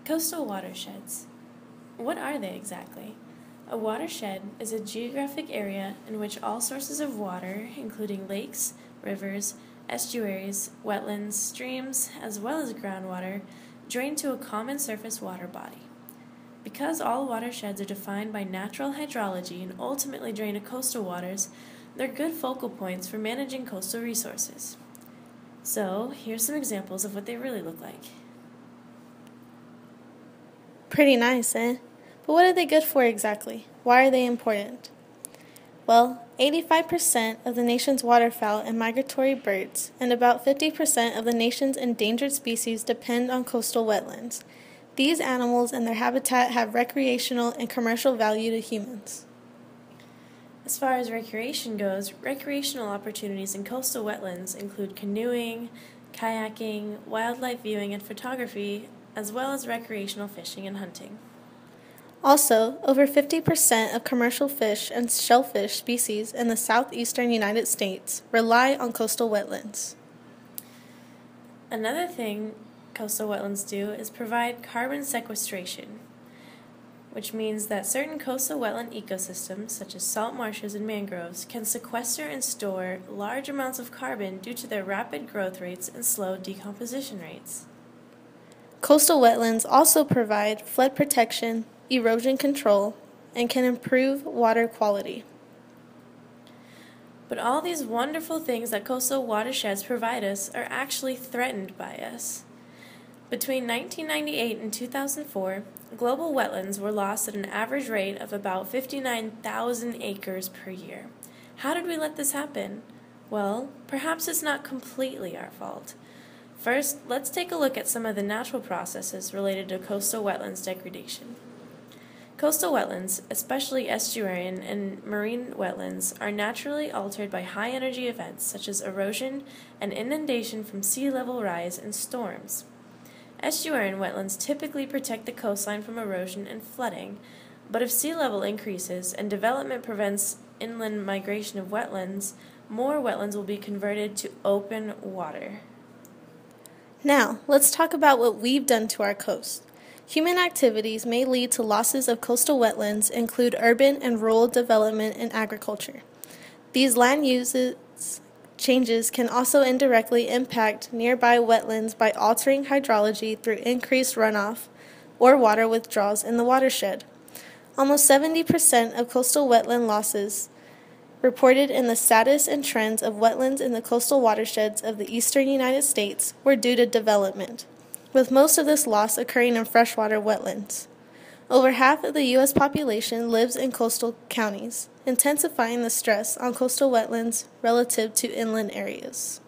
Coastal watersheds. What are they exactly? A watershed is a geographic area in which all sources of water, including lakes, rivers, estuaries, wetlands, streams, as well as groundwater, drain to a common surface water body. Because all watersheds are defined by natural hydrology and ultimately drain to coastal waters, they're good focal points for managing coastal resources. So, here's some examples of what they really look like. Pretty nice, eh? But what are they good for exactly? Why are they important? Well, 85% of the nation's waterfowl and migratory birds, and about 50% of the nation's endangered species depend on coastal wetlands. These animals and their habitat have recreational and commercial value to humans. As far as recreation goes, recreational opportunities in coastal wetlands include canoeing, kayaking, wildlife viewing and photography, as well as recreational fishing and hunting. Also, over 50% of commercial fish and shellfish species in the southeastern United States rely on coastal wetlands. Another thing coastal wetlands do is provide carbon sequestration, which means that certain coastal wetland ecosystems, such as salt marshes and mangroves, can sequester and store large amounts of carbon due to their rapid growth rates and slow decomposition rates. Coastal wetlands also provide flood protection, erosion control, and can improve water quality. But all these wonderful things that coastal watersheds provide us are actually threatened by us. Between 1998 and 2004, global wetlands were lost at an average rate of about 59,000 acres per year. How did we let this happen? Well, perhaps it's not completely our fault. First, let's take a look at some of the natural processes related to coastal wetlands degradation. Coastal wetlands, especially estuarine and marine wetlands, are naturally altered by high-energy events such as erosion and inundation from sea level rise and storms. Estuarine wetlands typically protect the coastline from erosion and flooding, but if sea level increases and development prevents inland migration of wetlands, more wetlands will be converted to open water. Now, let's talk about what we've done to our coast. Human activities may lead to losses of coastal wetlands include urban and rural development and agriculture. These land uses changes can also indirectly impact nearby wetlands by altering hydrology through increased runoff or water withdrawals in the watershed. Almost 70% of coastal wetland losses reported in the status and trends of wetlands in the coastal watersheds of the eastern United States were due to development, with most of this loss occurring in freshwater wetlands. Over half of the U.S. population lives in coastal counties, intensifying the stress on coastal wetlands relative to inland areas.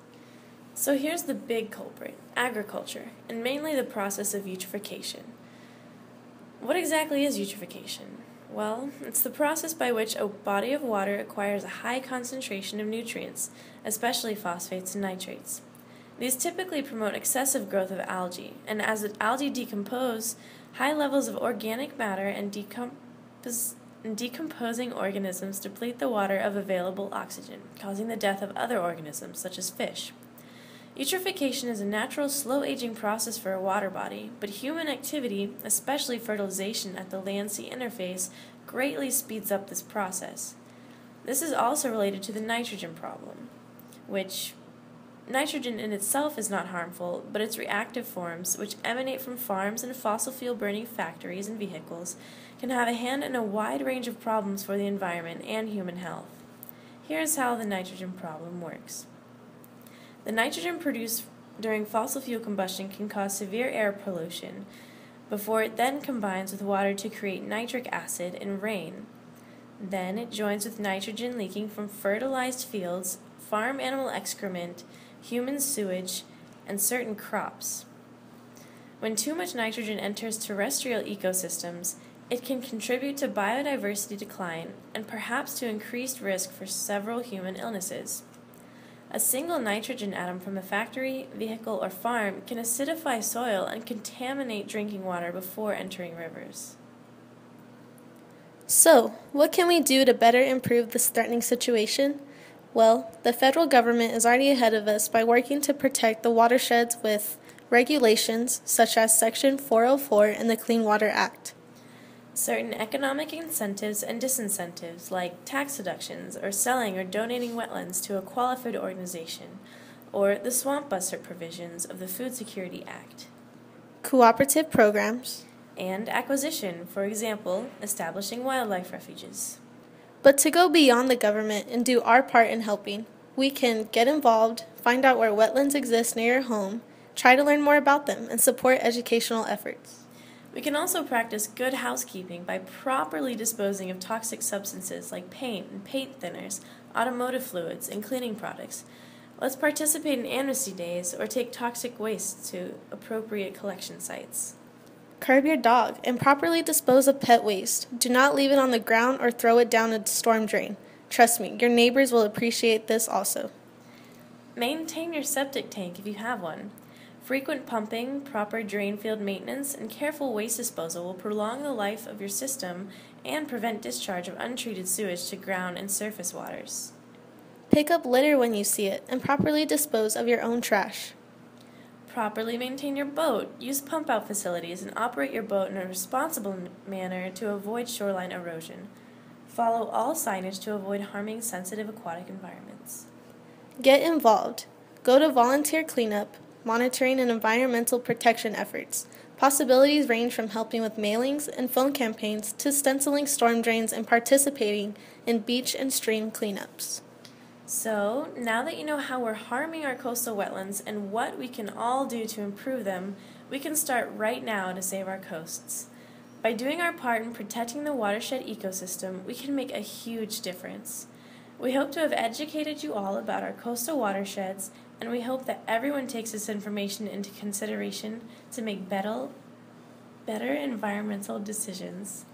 So here's the big culprit, agriculture, and mainly the process of eutrophication. What exactly is eutrophication? Well, it's the process by which a body of water acquires a high concentration of nutrients, especially phosphates and nitrates. These typically promote excessive growth of algae, and as the algae decompose, high levels of organic matter and decomposing organisms deplete the water of available oxygen, causing the death of other organisms, such as fish. Eutrophication is a natural, slow-aging process for a water body, but human activity, especially fertilization at the land-sea interface, greatly speeds up this process. This is also related to the nitrogen problem, which nitrogen in itself is not harmful, but its reactive forms, which emanate from farms and fossil fuel burning factories and vehicles, can have a hand in a wide range of problems for the environment and human health. Here's how the nitrogen problem works. The nitrogen produced during fossil fuel combustion can cause severe air pollution before it then combines with water to create nitric acid and rain. Then it joins with nitrogen leaking from fertilized fields, farm animal excrement, human sewage, and certain crops. When too much nitrogen enters terrestrial ecosystems, it can contribute to biodiversity decline and perhaps to increased risk for several human illnesses. A single nitrogen atom from a factory, vehicle, or farm can acidify soil and contaminate drinking water before entering rivers. So, what can we do to better improve this threatening situation? Well, the federal government is already ahead of us by working to protect the watersheds with regulations such as Section 404 in the Clean Water Act, certain economic incentives and disincentives like tax deductions or selling or donating wetlands to a qualified organization, or the swamp buster provisions of the Food Security Act, cooperative programs, and acquisition, for example, establishing wildlife refuges. But to go beyond the government and do our part in helping, we can get involved, find out where wetlands exist near your home, try to learn more about them, and support educational efforts. We can also practice good housekeeping by properly disposing of toxic substances like paint and paint thinners, automotive fluids, and cleaning products. Let's participate in amnesty days or take toxic waste to appropriate collection sites. Curb your dog and properly dispose of pet waste. Do not leave it on the ground or throw it down a storm drain. Trust me, your neighbors will appreciate this also. Maintain your septic tank if you have one. Frequent pumping, proper drain field maintenance, and careful waste disposal will prolong the life of your system and prevent discharge of untreated sewage to ground and surface waters. Pick up litter when you see it and properly dispose of your own trash. Properly maintain your boat. Use pump-out facilities and operate your boat in a responsible manner to avoid shoreline erosion. Follow all signage to avoid harming sensitive aquatic environments. Get involved. Go to volunteer cleanup, monitoring, and environmental protection efforts. Possibilities range from helping with mailings and phone campaigns to stenciling storm drains and participating in beach and stream cleanups. So, now that you know how we're harming our coastal wetlands and what we can all do to improve them, we can start right now to save our coasts. By doing our part in protecting the watershed ecosystem, we can make a huge difference. We hope to have educated you all about our coastal watersheds, and we hope that everyone takes this information into consideration to make better environmental decisions.